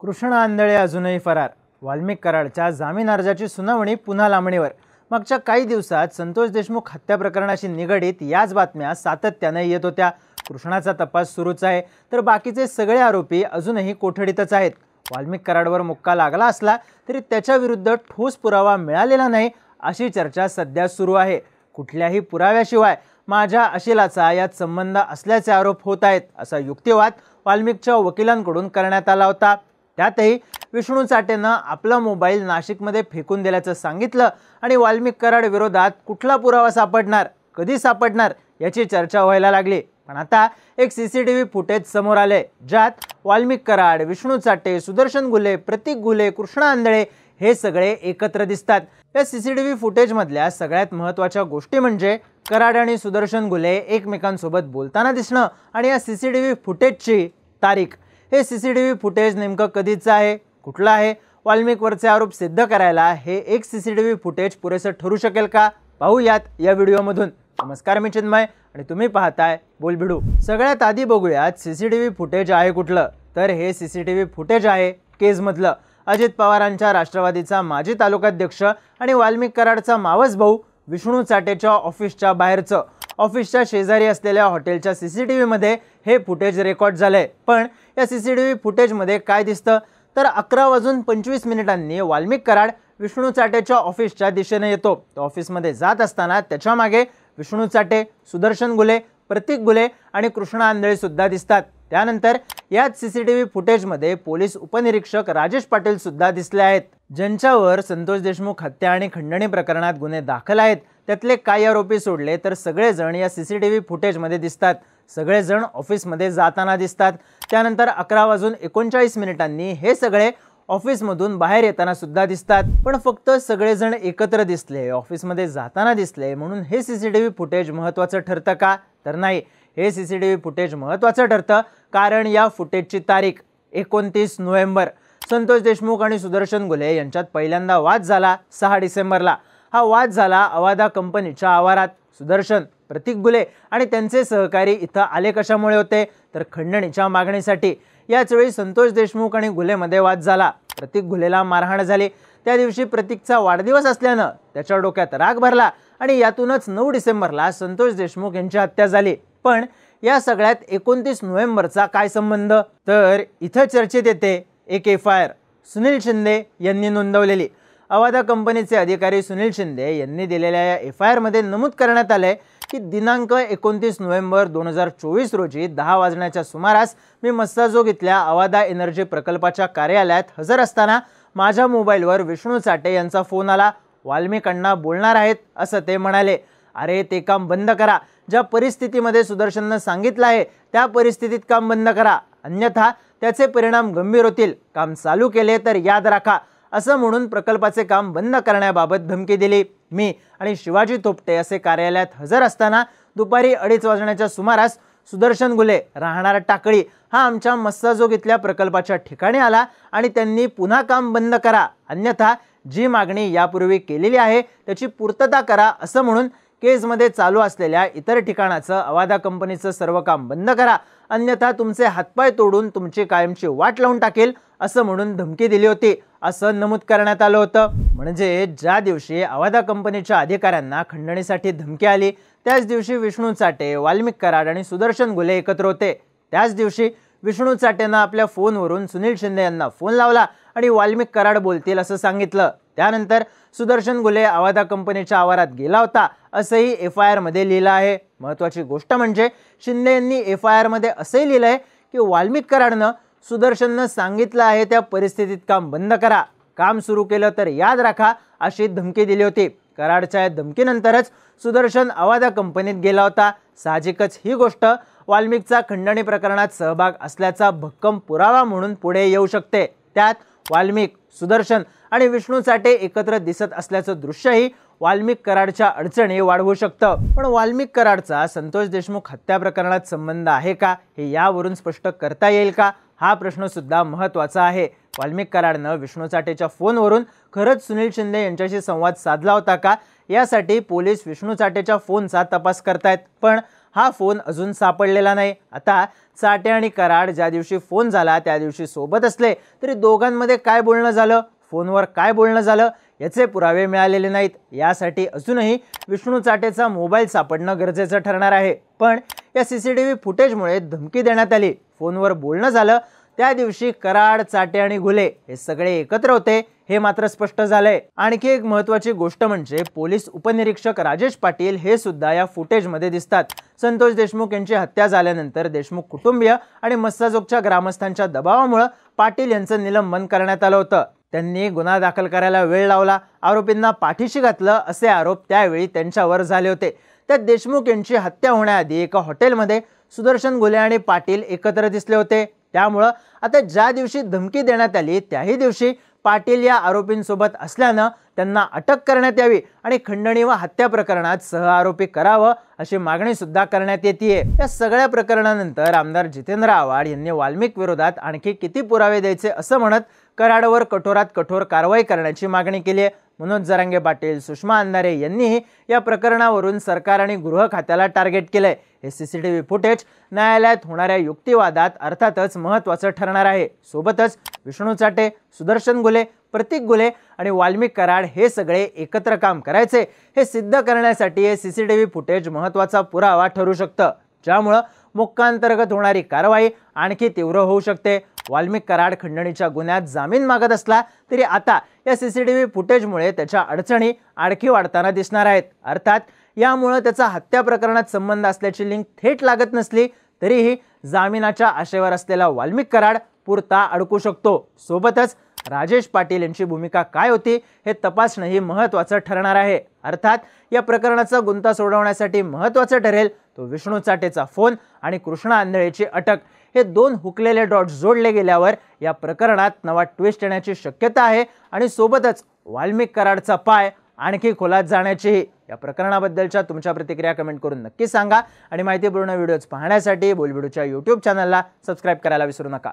कृष्ण आंधळे अजूनही फरार. वाल्मिक कराडच्या जामीन अर्जाची सुनावणी पुन्हा लांबणीवर. मागच्या काही दिवसात संतोष देशमुख हत्या प्रकरणाशी निगडीत याच बातम्या सातत्याने येत होत्या. कृष्णाचा तपास सुरूच आहे, तर बाकीचे सगळे आरोपी अजूनही कोठडीतच आहेत. वाल्मिक कराडवर मुक्का लागला असला तरी त्याच्या विरुद्ध ठोस पुरावा मिळालेला नाही, अशी चर्चा सध्या सुरू आहे. कुठल्याही पुराव्याशिवाय माझ्या अशिलाचा यात संबंध असल्याचे आरोप होत आहेत, असा युक्तिवाद वाल्मिकच्या वकिलांकडून करण्यात आला होता. त्यातही विष्णू चाटेनं आपला मोबाईल नाशिकमध्ये फेकून दिल्याचं सांगितलं आणि वाल्मिक कराड विरोधात कुठला पुरावा सापडणार, कधी सापडणार याची चर्चा व्हायला लागली. पण आता एक सीसीटीव्ही फुटेज समोर आले, ज्यात वाल्मिक कराड, विष्णू चाटे, सुदर्शन गुले, प्रतीक गुले, कृष्ण आंधळे हे सगळे एकत्र दिसतात. या सीसीटीव्ही फुटेज मधल्या सगळ्यात महत्त्वाच्या गोष्टी म्हणजे कराड आणि सुदर्शन गुले एकमेकांसोबत बोलताना दिसणं आणि या सीसीटीव्ही फुटेजची तारीख. हे सीसीटीव्ही फुटेज नेमकं कधीचं आहे, कुठलं आहे, वाल्मिकवरचे आरोप सिद्ध करायला हे एक सीसीटीव्ही फुटेज पुरेसं ठरू शकेल का, पाहूयात या व्हिडिओमधून. नमस्कार, मी चिन्मय आणि तुम्ही पाहताय बोलबिडू. सगळ्यात आधी बघूयात सीसीटीव्ही फुटेज आहे कुठलं. तर हे सीसीटीव्ही फुटेज आहे केजमधलं. अजित पवारांच्या राष्ट्रवादीचा माजी तालुकाध्यक्ष आणि वाल्मिक कराडचा मावस भाऊ विष्णू चाटेच्या ऑफिसच्या बाहेरचं, ऑफिसच्या शेजारी असलेल्या हॉटेलच्या सीसीटीव्ही मध्ये हे फुटेज रेकॉर्ड झालंय. पण या सीसीटीव्ही फुटेज मध्ये काय दिसतं, तर 11:25 वाल्मिक कराड विष्णू चाटेच्या ऑफिसच्या दिशेने येतो. तो ऑफिसमध्ये जात असताना त्याच्या मागे विष्णू चाटे, सुदर्शन गुले, प्रतीक गुले आणि कृष्ण आंधळे सुद्धा दिसतात. त्यानंतर याच सीसीटीव्ही फुटेजमध्ये पोलीस उपनिरीक्षक राजेश पाटील सुद्धा दिसले आहेत, ज्यांच्यावर संतोष देशमुख हत्या आणि खंडणी प्रकरणात गुन्हे दाखल आहेत. त्यातले काही आरोपी सोडले तर सगळेजण या सीसीटीव्ही फुटेजमध्ये दिसतात. सगळेजण ऑफिसमध्ये जाताना दिसतात. त्यानंतर 11:39 हे सगळे ऑफिसमधून बाहेर येताना सुद्धा दिसतात. पण फक्त सगळेजण एकत्र दिसले, ऑफिसमध्ये जाताना दिसले म्हणून हे सीसीटीव्ही फुटेज महत्त्वाचं ठरतं का, तर नाही. हे सीसीटीव्ही फुटेज महत्त्वाचं ठरतं कारण या फुटेजची तारीख 29 नोव्हेंबर. संतोष देशमुख आणि सुदर्शन गुले यांच्यात पहिल्यांदा वाद झाला 6 डिसेंबरला. हा वाद झाला अवादा कंपनीच्या आवारात. सुदर्शन, प्रतीक गुले आणि त्यांचे सहकारी इथं आले कशामुळे होते, तर खंडणीच्या मागणीसाठी. याच वेळी संतोष देशमुख आणि गुलेमध्ये वाद झाला. प्रतीक गुलेला मारहाण झाली. त्या दिवशी प्रतीकचा वाढदिवस असल्यानं त्याच्या डोक्यात राग भरला आणि यातूनच 9 डिसेंबरला संतोष देशमुख यांची हत्या झाली. पण या सगळ्यात 29 नोव्हेंबरचा काय संबंध, तर इथं चर्चेत येते एक FIR सुनील शिंदे यांनी नोंदवलेली. अवादा कंपनीचे अधिकारी सुनील शिंदे यांनी दिलेल्या या FIR मध्ये नमूद करण्यात आले की दिनांक 29 नोव्हेंबर 2024 रोजी 10 वाजण्याच्या सुमारास मी मस्साजोग इथल्या अवादा एनर्जी प्रकल्पाच्या कार्यालयात हजर असताना माझ्या मोबाईलवर विष्णू चाटे यांचा फोन आला. वाल्मिकांना बोलणार आहेत असं ते म्हणाले. अरे ते काम बंद करा. ज्या परिस्थितीमध्ये सुदर्शननं सांगितलं आहे त्या परिस्थितीत काम बंद करा, अन्यथा त्याचे परिणाम गंभीर होतील. काम चालू केले तर याद राखा, असं म्हणून प्रकल्पाचे काम बंद करण्याबाबत धमकी दिली. मी आणि शिवाजी थोपटे असे कार्यालयात हजर असताना दुपारी 2:30 वाजण्याच्या सुमारास सुदर्शन गुले राहणारा टाकळी हा आमच्या मस्साजोग इथल्या प्रकल्पाच्या ठिकाणी आला आणि त्यांनी पुन्हा काम बंद करा, अन्यथा जी मागणी यापूर्वी केलेली आहे त्याची पूर्तता करा असं म्हणून केजमध्ये चालू असलेल्या इतर ठिकाणाचं अवादा कंपनीचं सर्व काम बंद करा, अन्यथा तुमचे हातपाय तोडून तुमची कायमची वाट लावून टाकेल असं म्हणून धमकी दिली होती, असं नमूद करण्यात आलं होतं. म्हणजे ज्या दिवशी अवादा कंपनीच्या अधिकाऱ्यांना खंडणीसाठी धमकी आली त्याच दिवशी विष्णू चाटे, वाल्मिक कराड आणि सुदर्शन गुले एकत्र होते. त्याच दिवशी विष्णू चाटेनं आपल्या फोनवरून सुनील शिंदे यांना फोन लावला आणि वाल्मिक कराड बोलतील असं सांगितलं. त्यानंतर सुदर्शन गुले अवादा कंपनीच्या आवारात गेला होता असंही FIR मध्ये लिहिलं आहे. महत्त्वाची गोष्ट म्हणजे शिंदे यांनी FIR मध्ये असंही लिहिलंय की वाल्मिक कराडनं सुदर्शननं सांगितलं आहे त्या परिस्थितीत काम बंद करा, काम सुरू केलं तर याद राखा अशी धमकी दिली होती. कराडच्या या धमकीनंतरच सुदर्शन अवादा कंपनीत गेला होता. साहजिकच ही गोष्ट वाल्मिकचा खंडणी प्रकरणात सहभाग असल्याचा भक्कम पुरावा म्हणून पुढे येऊ शकते. त्यात वाल्मिक, सुदर्शन आणि विष्णू चाटे एकत्र दिसत असल्याचं दृश्यही वाल्मिक कराडच्या अडचणी वाढवू शकतं. पण वाल्मिक कराडचा संतोष देशमुख हत्या प्रकरणात संबंध आहे का, हे यावरून स्पष्ट करता येईल का, हा प्रश्न सुद्धा महत्त्वाचा आहे. वाल्मिक कराडनं विष्णू चाटेच्या फोनवरून खरंच सुनील शिंदे यांच्याशी संवाद साधला होता का, यासाठी पोलीस विष्णू चाटेच्या फोनचा तपास करतायत. पण हा फोन अजून सापडलेला नाही। आता चाटे आणि कराड ज्या दिवशी फोन झाला त्या दिवशी सोबत असले तरी दोघांमध्ये काय बोलणं झालं, फोनवर काय बोलणं झालं याचे पुरावे मिळालेले नाहीत। यासाठी अजूनही विष्णू चाटेचा मोबाईल सापडणं गरजेचं ठरणार आहे। पण या सीसीटीव्ही फुटेजमुळे धमकी देण्यात आली, फोनवर बोलणं झालं, त्या दिवशी कराड, चाटे आणि घुले हे सगळे एकत्र होते हे मात्र स्पष्ट झालंय। आणखी एक महत्त्वाची गोष्ट म्हणजे पोलीस उपनिरीक्षक राजेश पाटील हे सुद्धा या फुटेजमध्ये दिसतात। संतोष देशमुख यांची हत्या झाल्यानंतर देशमुख कुटुंबीय आणि मस्साजोगच्या ग्रामस्थांच्या दबावामुळे पाटील यांचं निलंबन करण्यात आलं होतं। त्यांनी गुन्हा दाखल करायला वेळ लावला, आरोपींना पाठीशी घातलं असे आरोप त्यावेळी त्यांच्यावर झाले होते। त्यात देशमुख यांची हत्या होण्याआधी एका हॉटेलमध्ये सुदर्शन घुले आणि पाटील एकत्र दिसले होते। त्यामुळे आता ज्या दिवशी धमकी देण्यात आली त्याही दिवशी पाटील या आरोपींसोबत असल्यानं त्यांना अटक करण्यात यावी आणि खंडणी व हत्या प्रकरणात सहआरोपी करावं अशी मागणी सुद्धा करण्यात येते। या सगळ्या प्रकरणानंतर आमदार जितेंद्र आव्हाड यांनी वाल्मिक विरोधात आणखी किती पुरावे द्यायचे असं म्हणत कराडवर कठोरात कठोर कारवाई करण्याची मागणी केली आहे। मनोज जरांगे पाटील, सुषमा अंधारे यांनीही या प्रकरणावरून सरकार आणि गृह खात्याला टार्गेट केलंय। हे सीसीटीव्ही फुटेज न्यायालयात होणाऱ्या युक्तिवादात अर्थातच महत्त्वाचं ठरणार आहे। सोबतच विष्णू चाटे, सुदर्शन घुले, प्रतीक घुले आणि वाल्मिक कराड हे सगळे एकत्र काम करायचे हे सिद्ध करण्यासाठी हे सीसीटीव्ही फुटेज महत्त्वाचा पुरावा ठरू शकतं, ज्यामुळे मोक्कांतर्गत होणारी कारवाई आणखी तीव्र होऊ शकते। वाल्मिक कराड खंडणीच्या गुन्ह्यात जामीन मागत असला तरी आता या सीसीटीव्ही फुटेजमुळे त्याच्या अडचणी आणखी वाढताना दिसणार आहेत। अर्थात यामुळे त्याचा हत्या प्रकरणात संबंध असल्याची लिंक थेट लागत नसली तरीही जामिनाच्या आशेवर असलेला वाल्मिक कराड पुरता अडकू शकतो। सोबतच राजेश पाटील यांची भूमिका काय होती हे तपासणंही महत्त्वाचं ठरणार आहे। अर्थात या प्रकरणाचा गुंता सोडवण्यासाठी महत्त्वाचं ठरेल तो विष्णू चाटेचा फोन आणि कृष्णा आंधळेची अटक। हे दोन हुकलेले डॉट्स जोडले गेल्यावर या प्रकरणात नवा ट्विस्ट येण्याची शक्यता आहे आणि सोबतच वाल्मिक कराडचा पाय आणखी खोलात जाण्याचीही। या प्रकरणाबद्दलच्या तुमच्या प्रतिक्रिया कमेंट करून नक्की सांगा आणि माहितीपूर्ण व्हिडिओज पाहण्यासाठी बोलबिडूच्या YouTube चॅनलला सबस्क्राइब करायला विसरू नका।